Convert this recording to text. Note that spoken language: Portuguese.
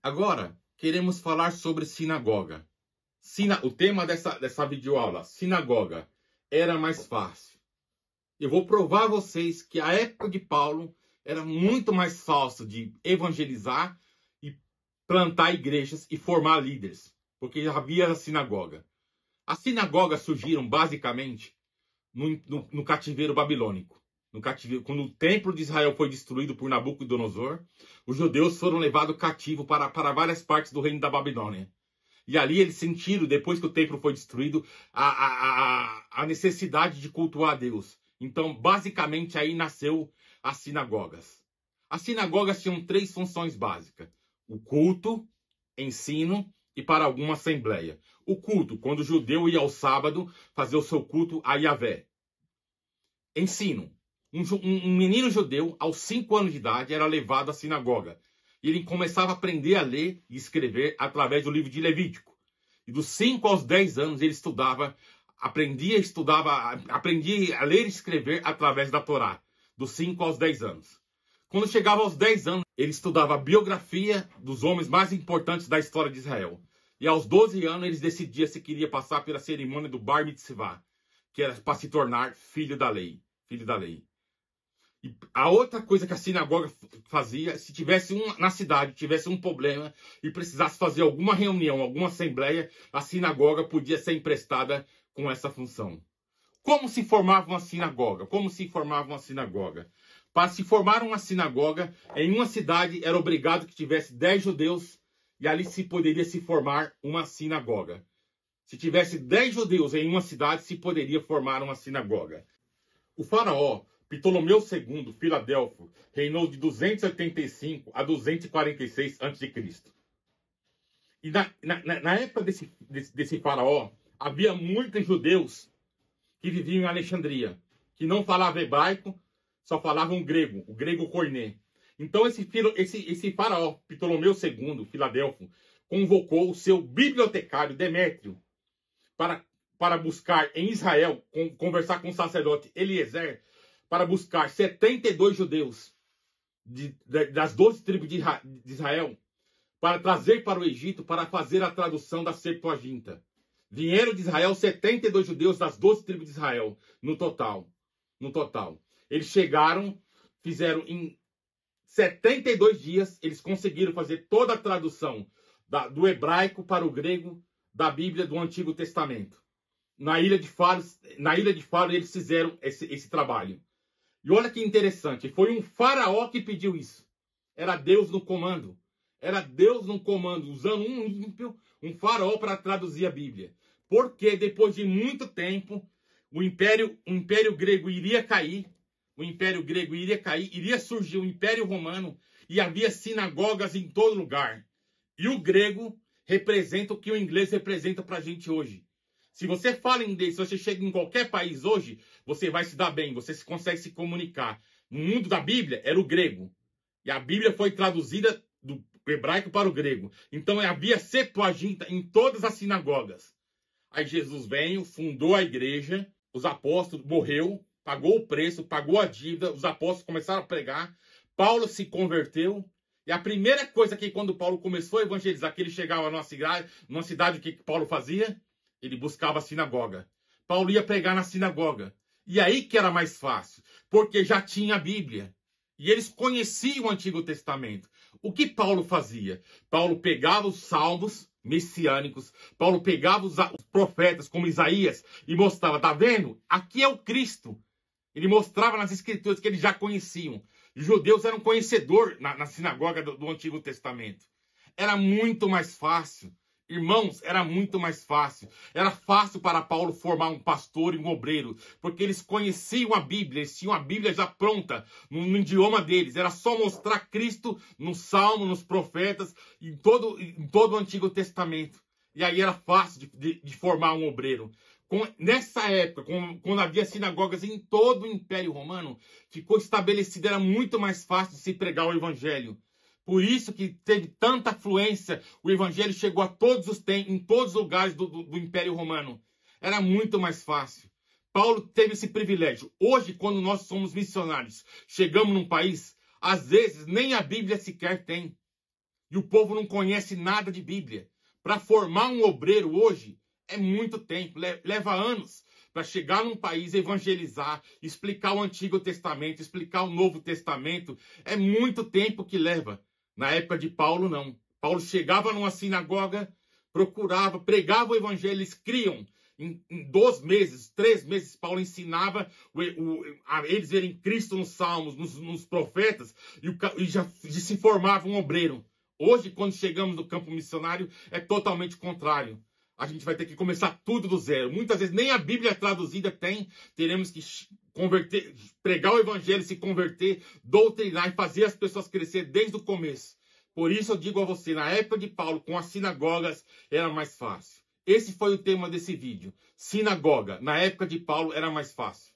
Agora, queremos falar sobre sinagoga. O tema dessa videoaula, sinagoga, era mais fácil. Eu vou provar a vocês que a época de Paulo era muito mais fácil de evangelizar e plantar igrejas e formar líderes, porque já havia a sinagoga. As sinagogas surgiram basicamente no cativeiro babilônico. No cativeiro, quando o templo de Israel foi destruído por Nabucodonosor, os judeus foram levados cativos para várias partes do reino da Babilônia. E ali eles sentiram, depois que o templo foi destruído, a necessidade de cultuar a Deus. Então, basicamente, aí nasceu as sinagogas. As sinagogas tinham 3 funções básicas: o culto, ensino e para alguma assembleia. O culto, quando o judeu ia ao sábado fazer o seu culto a Yahvé. Ensino. Um menino judeu, aos 5 anos de idade, era levado à sinagoga. E ele começava a aprender a ler e escrever através do livro de Levítico. E dos 5 aos 10 anos ele aprendia a ler e escrever através da Torá. Dos 5 aos 10 anos. Quando chegava aos 10 anos, ele estudava a biografia dos homens mais importantes da história de Israel. E aos 12 anos ele decidia se queria passar pela cerimônia do Bar Mitzvah, que era para se tornar filho da lei. E a outra coisa que a sinagoga fazia, se tivesse na cidade, tivesse um problema e precisasse fazer alguma reunião, alguma assembleia, a sinagoga podia ser emprestada com essa função. Como se formava uma sinagoga? Para se formar uma sinagoga, em uma cidade era obrigado que tivesse 10 judeus e ali se poderia se formar uma sinagoga. Se tivesse 10 judeus em uma cidade, se poderia formar uma sinagoga. O faraó Ptolomeu II, Filadelfo, reinou de 285 a 246 a.C. E na época desse faraó, havia muitos judeus que viviam em Alexandria, que não falavam hebraico, só falavam grego, o grego koiné. Então esse faraó, Ptolomeu II, Filadelfo, convocou o seu bibliotecário, Demétrio, para buscar em Israel, conversar com o sacerdote Eliezer, para buscar 72 judeus das 12 tribos de Israel, para trazer para o Egito, para fazer a tradução da Septuaginta. Vieram de Israel 72 judeus das 12 tribos de Israel, no total. Eles chegaram, fizeram em 72 dias, eles conseguiram fazer toda a tradução do hebraico para o grego da Bíblia do Antigo Testamento. Na ilha de Faro eles fizeram esse trabalho. E olha que interessante, foi um faraó que pediu isso. Era Deus no comando. Usando um ímpio, um faraó para traduzir a Bíblia. Porque depois de muito tempo, o Império Grego iria cair. Iria surgir o Império Romano e havia sinagogas em todo lugar. E o grego representa o que o inglês representa para a gente hoje. Se você fala inglês, se você chega em qualquer país hoje, você vai se dar bem, você consegue se comunicar. No mundo da Bíblia, era o grego. E a Bíblia foi traduzida do hebraico para o grego. Então havia Septuaginta em todas as sinagogas. Aí Jesus veio, fundou a igreja, os apóstolos, morreu, pagou o preço, pagou a dívida, os apóstolos começaram a pregar, Paulo se converteu. E a primeira coisa que quando Paulo começou a evangelizar, que ele chegava numa cidade, o que Paulo fazia? Ele buscava a sinagoga. Paulo ia pregar na sinagoga. E aí que era mais fácil, porque já tinha a Bíblia. E eles conheciam o Antigo Testamento. O que Paulo fazia? Paulo pegava os salmos messiânicos, Paulo pegava os profetas como Isaías e mostrava, tá vendo? Aqui é o Cristo. Ele mostrava nas escrituras que eles já conheciam. Os judeus eram conhecedores na sinagoga do Antigo Testamento. Era muito mais fácil. Irmãos, era muito mais fácil. Era fácil para Paulo formar um pastor e um obreiro, porque eles conheciam a Bíblia, eles tinham a Bíblia já pronta no idioma deles. Era só mostrar Cristo no Salmo, nos profetas, em todo o Antigo Testamento. E aí era fácil de formar um obreiro. Nessa época, quando havia sinagogas em todo o Império Romano, ficou estabelecido, era muito mais fácil de se pregar o Evangelho. Por isso que teve tanta afluência, o evangelho chegou em todos os lugares do Império Romano. Era muito mais fácil. Paulo teve esse privilégio. Hoje, quando nós somos missionários, chegamos num país, às vezes nem a Bíblia sequer tem. E o povo não conhece nada de Bíblia. Para formar um obreiro hoje é muito tempo, leva anos para chegar num país, evangelizar, explicar o Antigo Testamento, explicar o Novo Testamento. É muito tempo que leva. Na época de Paulo, não. Paulo chegava numa sinagoga, procurava, pregava o evangelho, eles criam. Em 2 meses, 3 meses, Paulo ensinava a eles verem Cristo nos Salmos, nos profetas, e já se formava um obreiro. Hoje, quando chegamos no campo missionário, é totalmente contrário. A gente vai ter que começar tudo do zero. Muitas vezes nem a Bíblia traduzida tem. Teremos que converter, pregar o evangelho, se converter, doutrinar e fazer as pessoas crescer desde o começo. Por isso eu digo a você, na época de Paulo, com as sinagogas, era mais fácil. Esse foi o tema desse vídeo. Sinagoga. Na época de Paulo era mais fácil.